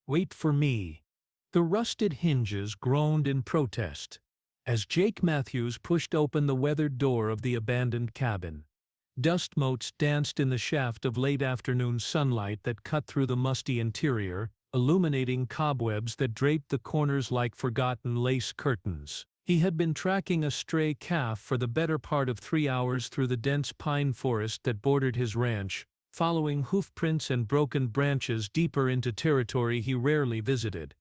Wait for me." The rusted hinges groaned in protest as Jake Matthews pushed open the weathered door of the abandoned cabin. Dust motes danced in the shaft of late afternoon sunlight that cut through the musty interior, illuminating cobwebs that draped the corners like forgotten lace curtains. He had been tracking a stray calf for the better part of 3 hours through the dense pine forest that bordered his ranch, following hoofprints and broken branches deeper into territory he rarely visited.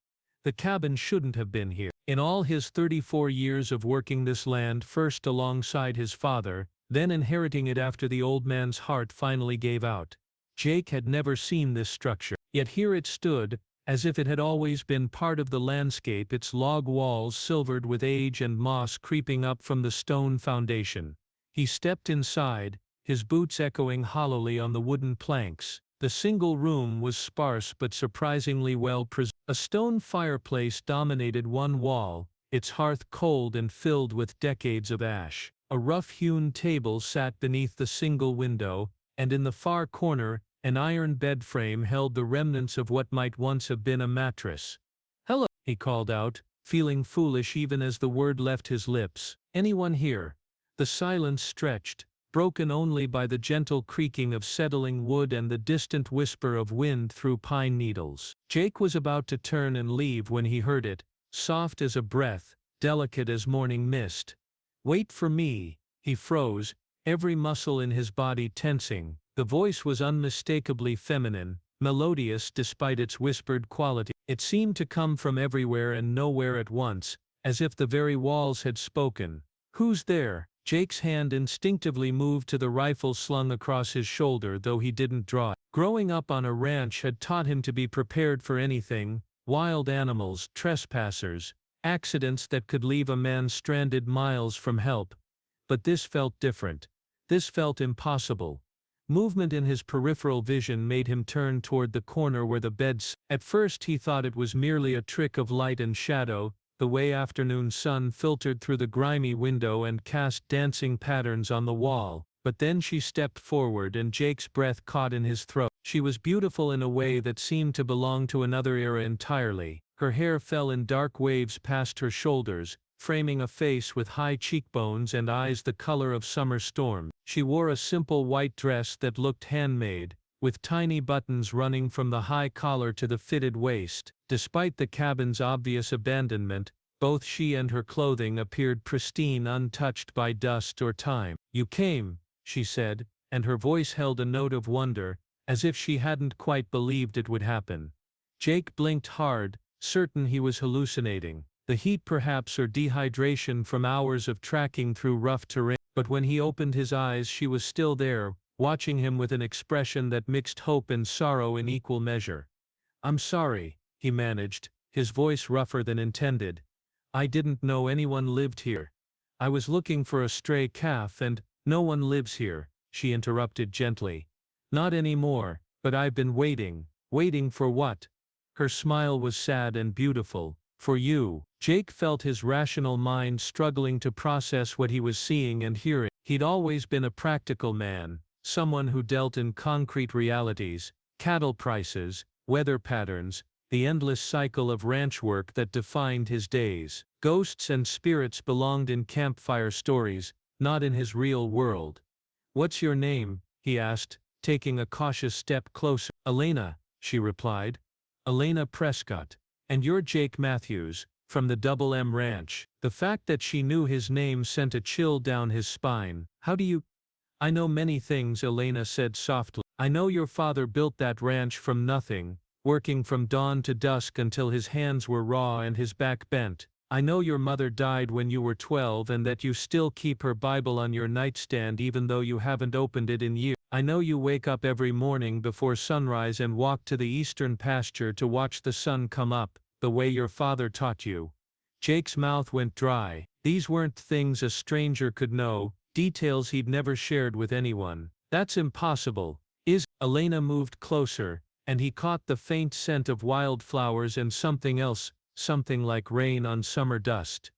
The cabin shouldn't have been here. In all his 34 years of working this land, first alongside his father, then inheriting it after the old man's heart finally gave out, Jake had never seen this structure. Yet here it stood, as if it had always been part of the landscape, its log walls silvered with age and moss creeping up from the stone foundation. He stepped inside, his boots echoing hollowly on the wooden planks. The single room was sparse but surprisingly well preserved. A stone fireplace dominated one wall, its hearth cold and filled with decades of ash. A rough-hewn table sat beneath the single window, and in the far corner, an iron bed frame held the remnants of what might once have been a mattress. "Hello," he called out, feeling foolish even as the word left his lips. "Anyone here?" The silence stretched, broken only by the gentle creaking of settling wood and the distant whisper of wind through pine needles. Jake was about to turn and leave when he heard it, soft as a breath, delicate as morning mist. "Wait for me." He froze, every muscle in his body tensing. The voice was unmistakably feminine, melodious despite its whispered quality. It seemed to come from everywhere and nowhere at once, as if the very walls had spoken. "Who's there?" Jake's hand instinctively moved to the rifle slung across his shoulder, though he didn't draw it. Growing up on a ranch had taught him to be prepared for anything: wild animals, trespassers, accidents that could leave a man stranded miles from help. But this felt different. This felt impossible. Movement in his peripheral vision made him turn toward the corner where the bed sat. At first he thought it was merely a trick of light and shadow, the way afternoon sun filtered through the grimy window and cast dancing patterns on the wall. But then she stepped forward and Jake's breath caught in his throat. She was beautiful in a way that seemed to belong to another era entirely. Her hair fell in dark waves past her shoulders, framing a face with high cheekbones and eyes the color of summer storm. She wore a simple white dress that looked handmade, with tiny buttons running from the high collar to the fitted waist. Despite the cabin's obvious abandonment, both she and her clothing appeared pristine, untouched by dust or time. "You came," she said, and her voice held a note of wonder, as if she hadn't quite believed it would happen. Jake blinked hard, certain he was hallucinating. The heat perhaps, or dehydration from hours of tracking through rough terrain. But when he opened his eyes, she was still there, watching him with an expression that mixed hope and sorrow in equal measure. "I'm sorry," he managed, his voice rougher than intended. "I didn't know anyone lived here. I was looking for a stray calf and—" "No one lives here," she interrupted gently. "Not anymore, but I've been waiting." "Waiting for what?" Her smile was sad and beautiful. "For you." Jake felt his rational mind struggling to process what he was seeing and hearing. He'd always been a practical man, someone who dealt in concrete realities: cattle prices, weather patterns, the endless cycle of ranch work that defined his days. Ghosts and spirits belonged in campfire stories, not in his real world. "What's your name?" he asked, taking a cautious step closer. "Elena," she replied. "Elena Prescott. And you're Jake Matthews, from the Double M Ranch." The fact that she knew his name sent a chill down his spine. "How do you—" "I know many things," Elena said softly. "I know your father built that ranch from nothing, working from dawn to dusk until his hands were raw and his back bent. I know your mother died when you were 12 and that you still keep her Bible on your nightstand even though you haven't opened it in years. I know you wake up every morning before sunrise and walk to the eastern pasture to watch the sun come up, the way your father taught you." Jake's mouth went dry. These weren't things a stranger could know, details he'd never shared with anyone. "That's impossible." Elena moved closer, and he caught the faint scent of wildflowers and something else, something like rain on summer dust.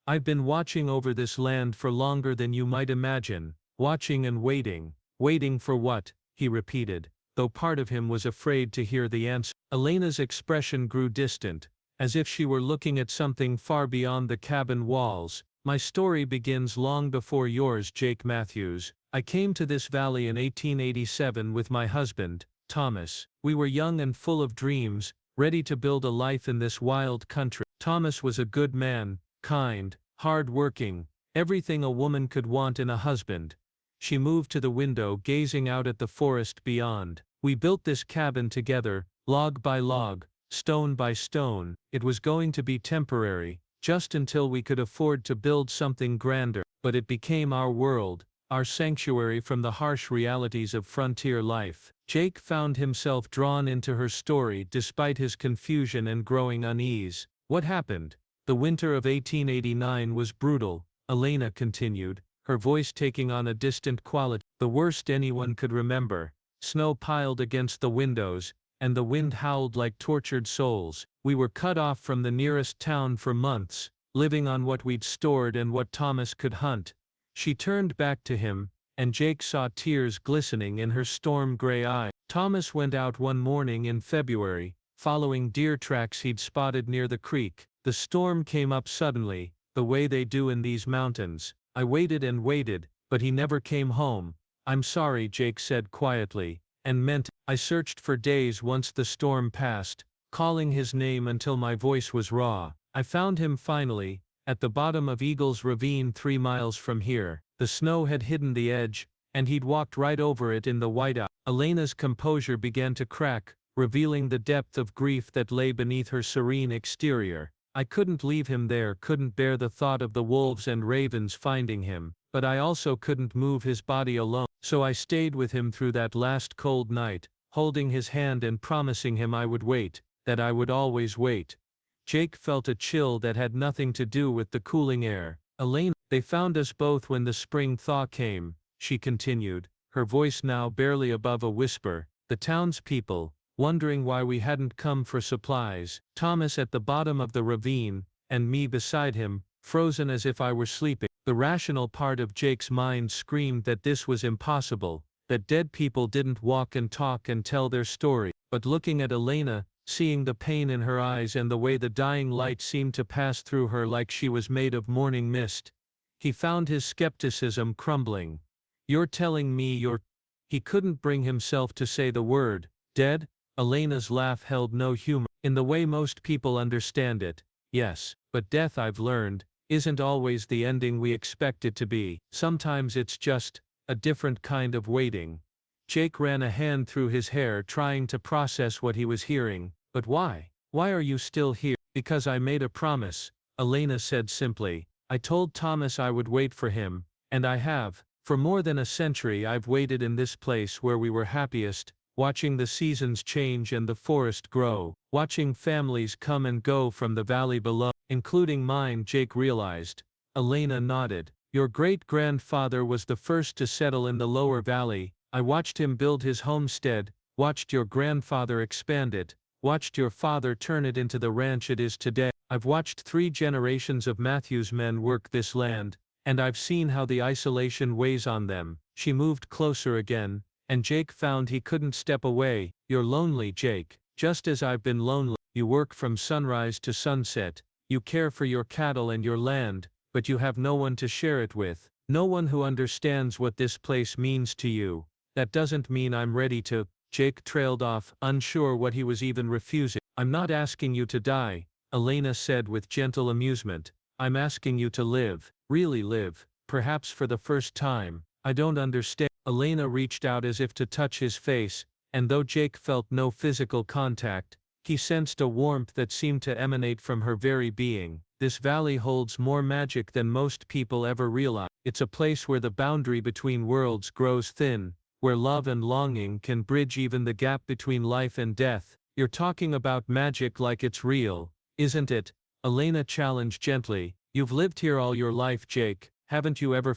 "I've been watching over this land for longer than you might imagine, watching and waiting." "Waiting for what?" he repeated. though part of him was afraid to hear the answer. Elena's expression grew distant, as if she were looking at something far beyond the cabin walls. My story begins long before yours, Jake Matthews. I came to this valley in 1887 with my husband, Thomas. We were young and full of dreams, ready to build a life in this wild country. Thomas was a good man, kind, hard-working, everything a woman could want in a husband. She moved to the window, gazing out at the forest beyond. We built this cabin together, log by log, stone by stone. It was going to be temporary, just until we could afford to build something grander. But it became our world, our sanctuary from the harsh realities of frontier life. Jake found himself drawn into her story despite his confusion and growing unease. What happened? The winter of 1889 was brutal, Elena continued, her voice taking on a distant quality. The worst anyone could remember. Snow piled against the windows, and the wind howled like tortured souls. We were cut off from the nearest town for months, living on what we'd stored and what Thomas could hunt. She turned back to him, and Jake saw tears glistening in her storm-gray eyes. Thomas went out one morning in February, following deer tracks he'd spotted near the creek. The storm came up suddenly, the way they do in these mountains. I waited and waited, but he never came home. I'm sorry, Jake said quietly, and meant it. I searched for days once the storm passed, calling his name until my voice was raw. I found him finally, at the bottom of Eagle's Ravine 3 miles from here. The snow had hidden the edge, and he'd walked right over it in the whiteout. Elena's composure began to crack, revealing the depth of grief that lay beneath her serene exterior. I couldn't leave him there, couldn't bear the thought of the wolves and ravens finding him, but I also couldn't move his body alone. So I stayed with him through that last cold night, holding his hand and promising him I would wait, that I would always wait. Jake felt a chill that had nothing to do with the cooling air. Elena, they found us both when the spring thaw came, she continued, her voice now barely above a whisper. The townspeople, wondering why we hadn't come for supplies. Thomas at the bottom of the ravine, and me beside him, frozen as if I were sleeping. The rational part of Jake's mind screamed that this was impossible, that dead people didn't walk and talk and tell their story. But looking at Elena, seeing the pain in her eyes and the way the dying light seemed to pass through her like she was made of morning mist, he found his skepticism crumbling. You're telling me you're... He couldn't bring himself to say the word. Dead? Elena's laugh held no humor. In the way most people understand it, yes, but death, I've learned, isn't always the ending we expect it to be. Sometimes it's just a different kind of waiting. Jake ran a hand through his hair, trying to process what he was hearing. But why? Why are you still here? Because I made a promise, Elena said simply. I told Thomas I would wait for him, and I have. For more than a century I've waited in this place where we were happiest, watching the seasons change and the forest grow, watching families come and go from the valley below, including mine, Jake realized. Elena nodded. Your great-grandfather was the first to settle in the lower valley. I watched him build his homestead, watched your grandfather expand it, watched your father turn it into the ranch it is today. I've watched 3 generations of Matthews men work this land, and I've seen how the isolation weighs on them. She moved closer again, and Jake found he couldn't step away. You're lonely, Jake, just as I've been lonely. You work from sunrise to sunset, you care for your cattle and your land, but you have no one to share it with, no one who understands what this place means to you. That doesn't mean I'm ready to... Jake trailed off, unsure what he was even refusing. I'm not asking you to die, Elena said with gentle amusement. I'm asking you to live, really live, perhaps for the first time. I don't understand. Elena reached out as if to touch his face, and though Jake felt no physical contact, he sensed a warmth that seemed to emanate from her very being. This valley holds more magic than most people ever realize. It's a place where the boundary between worlds grows thin, where love and longing can bridge even the gap between life and death. You're talking about magic like it's real, isn't it? Elena challenged gently. You've lived here all your life, Jake. Haven't you ever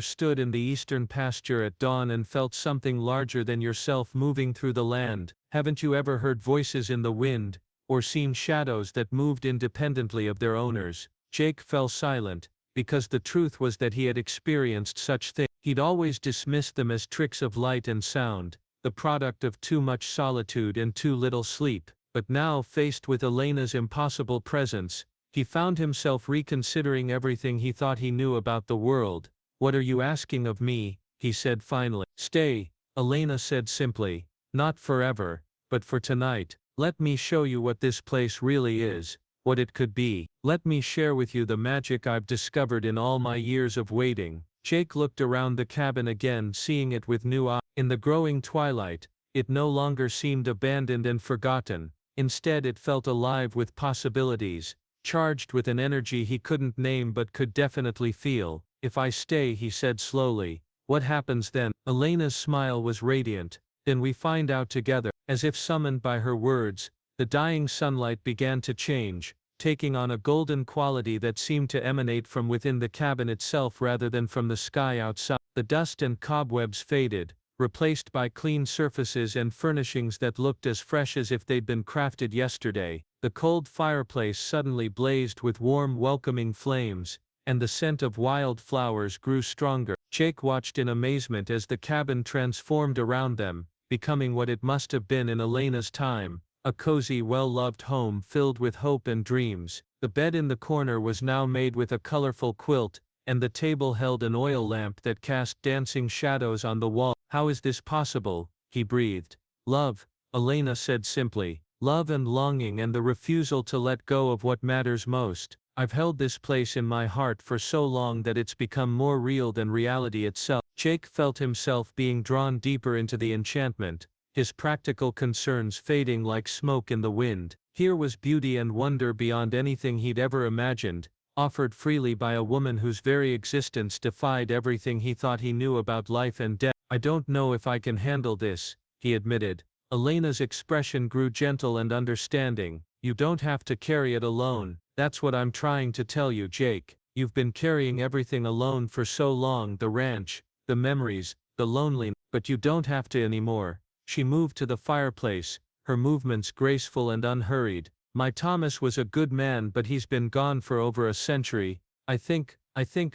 stood in the eastern pasture at dawn and felt something larger than yourself moving through the land? Haven't you ever heard voices in the wind, or seen shadows that moved independently of their owners? Jake fell silent, because the truth was that he had experienced such things. He'd always dismissed them as tricks of light and sound, the product of too much solitude and too little sleep. But now, faced with Elena's impossible presence, he found himself reconsidering everything he thought he knew about the world. "What are you asking of me?" he said finally. "Stay," Elena said simply. "Not forever, but for tonight. Let me show you what this place really is, what it could be. Let me share with you the magic I've discovered in all my years of waiting." Jake looked around the cabin again, seeing it with new eyes. In the growing twilight, it no longer seemed abandoned and forgotten. Instead, it felt alive with possibilities, charged with an energy he couldn't name but could definitely feel. "If I stay," he said slowly, "what happens then?" Elena's smile was radiant. "Then we find out together." As if summoned by her words, the dying sunlight began to change, taking on a golden quality that seemed to emanate from within the cabin itself rather than from the sky outside. The dust and cobwebs faded, replaced by clean surfaces and furnishings that looked as fresh as if they'd been crafted yesterday. The cold fireplace suddenly blazed with warm, welcoming flames, and the scent of wild flowers grew stronger. Jake watched in amazement as the cabin transformed around them, becoming what it must have been in Elena's time, a cozy, well-loved home filled with hope and dreams. The bed in the corner was now made with a colorful quilt, and the table held an oil lamp that cast dancing shadows on the wall. "How is this possible?" he breathed. "Love," Elena said simply. "Love and longing and the refusal to let go of what matters most. I've held this place in my heart for so long that it's become more real than reality itself." Jake felt himself being drawn deeper into the enchantment, his practical concerns fading like smoke in the wind. Here was beauty and wonder beyond anything he'd ever imagined, offered freely by a woman whose very existence defied everything he thought he knew about life and death. "I don't know if I can handle this," he admitted. Elena's expression grew gentle and understanding. "You don't have to carry it alone. That's what I'm trying to tell you, Jake. You've been carrying everything alone for so long, the ranch, the memories, the loneliness, but you don't have to anymore." She moved to the fireplace, her movements graceful and unhurried. "My Thomas was a good man, but he's been gone for over a century. I think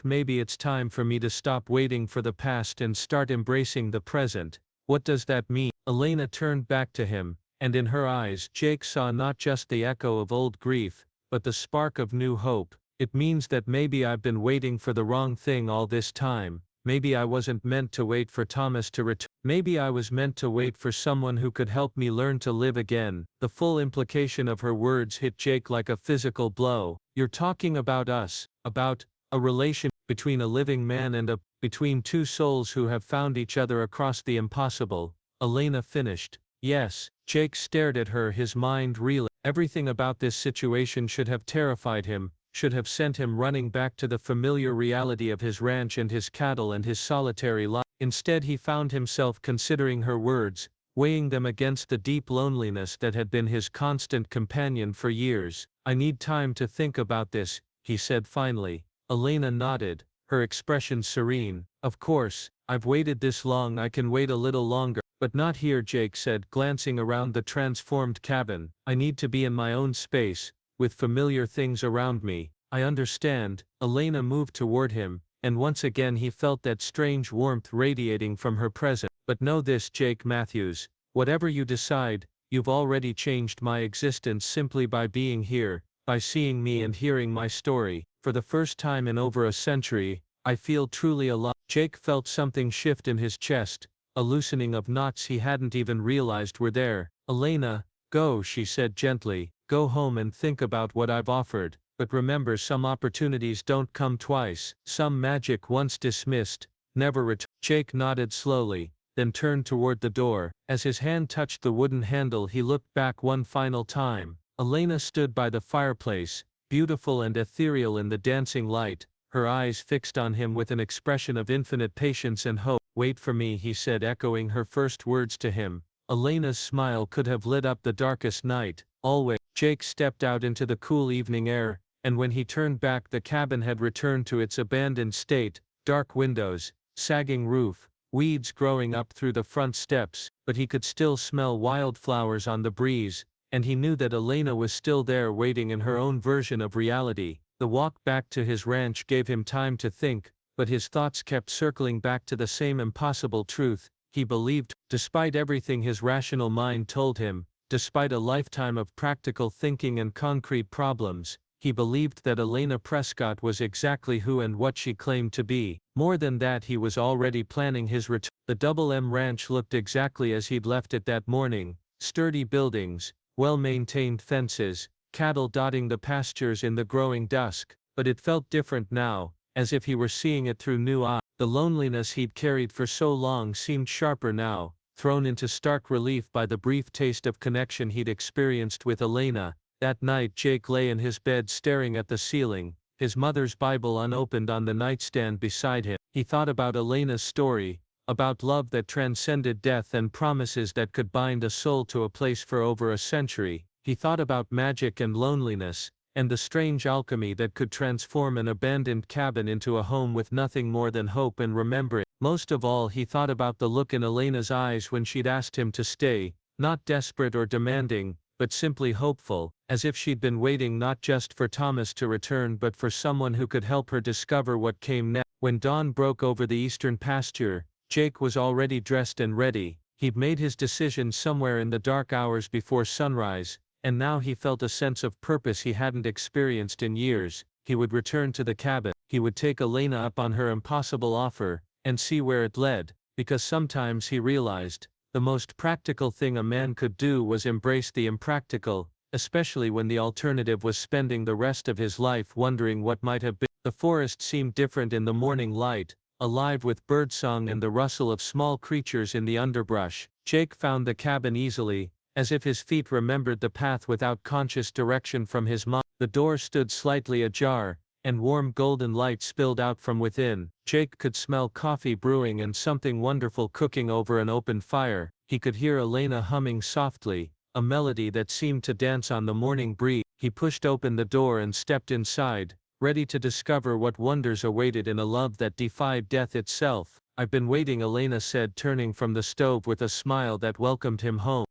maybe it's time for me to stop waiting for the past and start embracing the present." "What does that mean?" Elena turned back to him, and in her eyes Jake saw not just the echo of old grief, but the spark of new hope. "It means that maybe I've been waiting for the wrong thing all this time. Maybe I wasn't meant to wait for Thomas to return. Maybe I was meant to wait for someone who could help me learn to live again." The full implication of her words hit Jake like a physical blow. "You're talking about us, about a relation between a living man and between two souls who have found each other across the impossible," Elena finished. "Yes." Jake stared at her, his mind reeling. Everything about this situation should have terrified him, should have sent him running back to the familiar reality of his ranch and his cattle and his solitary life. Instead, he found himself considering her words, weighing them against the deep loneliness that had been his constant companion for years. "I need time to think about this," he said finally. Elena nodded, her expression serene. "Of course, I've waited this long, I can wait a little longer." "But not here," Jake said, glancing around the transformed cabin. "I need to be in my own space, with familiar things around me." "I understand." Elena moved toward him, and once again he felt that strange warmth radiating from her presence. "But know this, Jake Matthews, whatever you decide, you've already changed my existence simply by being here, by seeing me and hearing my story. For the first time in over a century, I feel truly alive." Jake felt something shift in his chest, a loosening of knots he hadn't even realized were there. "Elena, go," she said gently. "Go home and think about what I've offered. But remember, some opportunities don't come twice. Some magic once dismissed, never return." Jake nodded slowly, then turned toward the door. As his hand touched the wooden handle, he looked back one final time. Elena stood by the fireplace, beautiful and ethereal in the dancing light, her eyes fixed on him with an expression of infinite patience and hope. "Wait for me," he said, echoing her first words to him. Elena's smile could have lit up the darkest night. "Always." Jake stepped out into the cool evening air, and when he turned back, the cabin had returned to its abandoned state, dark windows, sagging roof, weeds growing up through the front steps, but he could still smell wildflowers on the breeze, and he knew that Elena was still there waiting in her own version of reality. The walk back to his ranch gave him time to think, but his thoughts kept circling back to the same impossible truth. he believed, despite everything his rational mind told him, despite a lifetime of practical thinking and concrete problems, he believed that Elena Prescott was exactly who and what she claimed to be. More than that, he was already planning his return. The Double M Ranch looked exactly as he'd left it that morning: sturdy buildings, well-maintained fences, cattle dotting the pastures in the growing dusk. But it felt different now, as if he were seeing it through new eyes. The loneliness he'd carried for so long seemed sharper now, thrown into stark relief by the brief taste of connection he'd experienced with Elena. That night Jake lay in his bed staring at the ceiling, his mother's Bible unopened on the nightstand beside him. He thought about Elena's story, about love that transcended death and promises that could bind a soul to a place for over a century. He thought about magic and loneliness, and the strange alchemy that could transform an abandoned cabin into a home with nothing more than hope and remembering. Most of all, he thought about the look in Elena's eyes when she'd asked him to stay, not desperate or demanding, but simply hopeful, as if she'd been waiting not just for Thomas to return but for someone who could help her discover what came next. When dawn broke over the eastern pasture, Jake was already dressed and ready. He'd made his decision somewhere in the dark hours before sunrise, and now he felt a sense of purpose he hadn't experienced in years. He would return to the cabin. He would take Elena up on her impossible offer, and see where it led, because sometimes he realized, the most practical thing a man could do was embrace the impractical, especially when the alternative was spending the rest of his life wondering what might have been. The forest seemed different in the morning light, alive with birdsong and the rustle of small creatures in the underbrush. Jake found the cabin easily, as if his feet remembered the path without conscious direction from his mind. The door stood slightly ajar, and warm golden light spilled out from within. Jake could smell coffee brewing and something wonderful cooking over an open fire. He could hear Elena humming softly, a melody that seemed to dance on the morning breeze. He pushed open the door and stepped inside, ready to discover what wonders awaited in a love that defied death itself. "I've been waiting," Elena said, turning from the stove with a smile that welcomed him home.